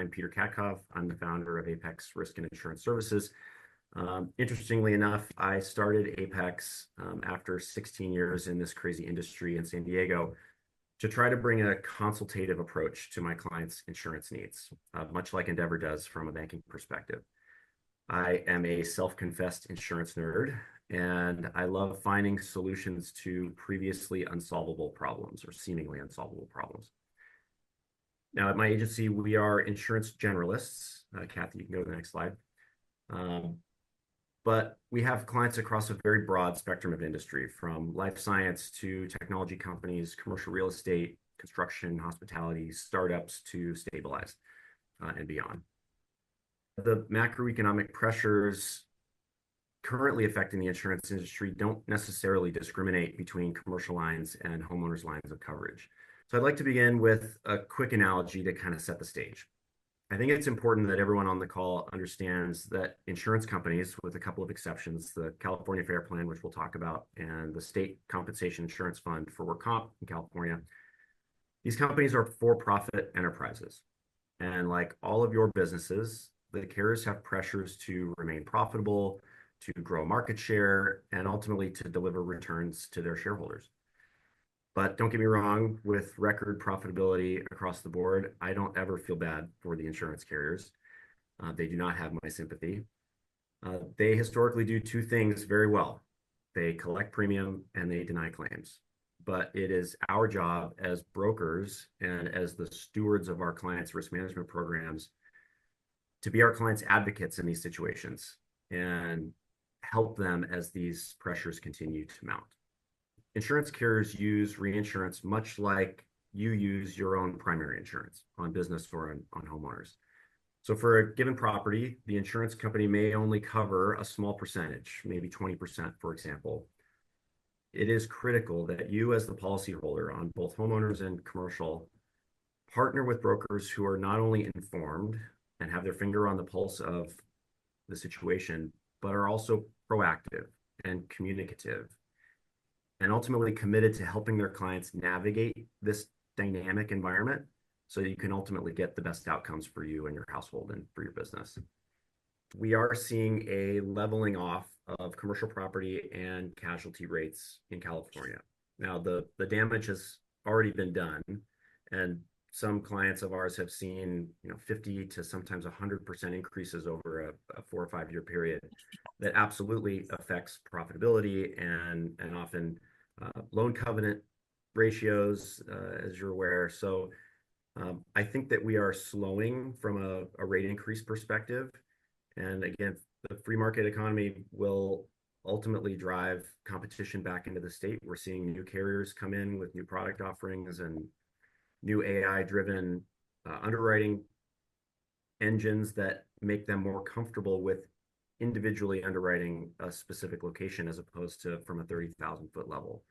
I'm Peter Katkov. I'm the founder of Apex Risk and Insurance Services. Interestingly enough, I started Apex after 16 years in this crazy industry in San Diego to try to bring a consultative approach to my clients' insurance needs, much like Endeavor does from a banking perspective. I am a self-confessed insurance nerd, and I love finding solutions to previously unsolvable problems or seemingly unsolvable problems. Now, at my agency, we are insurance generalists. Kathy, you can go to the next slide. But we have clients across a very broad spectrum of industry, from life science to technology companies, commercial real estate, construction, hospitality, startups to stabilized and beyond. The macroeconomic pressures currently affecting the insurance industry don't necessarily discriminate between commercial lines and homeowners lines of coverage. So I'd like to begin with a quick analogy to kind of set the stage. I think it's important that everyone on the call understands that insurance companies, with a couple of exceptions, the California Fair Plan, which we'll talk about, and the State Compensation Insurance Fund for work comp in California, these companies are for-profit enterprises. And like all of your businesses, the carriers have pressures to remain profitable, to grow market share, and ultimately to deliver returns to their shareholders. But don't get me wrong, with record profitability across the board, I don't ever feel bad for the insurance carriers. They do not have my sympathy. They historically do two things very well. They collect premium and they deny claims. But it is our job as brokers and as the stewards of our clients' risk management programs to be our clients' advocates in these situations and help them as these pressures continue to mount. Insurance carriers use reinsurance much like you use your own primary insurance on business or on homeowners. So for a given property, the insurance company may only cover a small percentage, maybe 20%, for example. It is critical that you, as the policyholder on both homeowners and commercial, partner with brokers who are not only informed and have their finger on the pulse of the situation, but are also proactive and communicative and ultimately committed to helping their clients navigate this dynamic environment so that you can ultimately get the best outcomes for you and your household and for your business. We are seeing a leveling off of commercial property and casualty rates in California. Now, the damage has already been done, and some clients of ours have seen 50 to sometimes 100% increases over a 4 or 5 year period that absolutely affects profitability and often loan covenant ratios, as you're aware. So I think that we are slowing from a rate increase perspective. And again, the free market economy will ultimately drive competition back into the state. We're seeing new carriers come in with new product offerings and new AI-driven underwriting engines that make them more comfortable with individually underwriting a specific location as opposed to from a 30,000-foot level.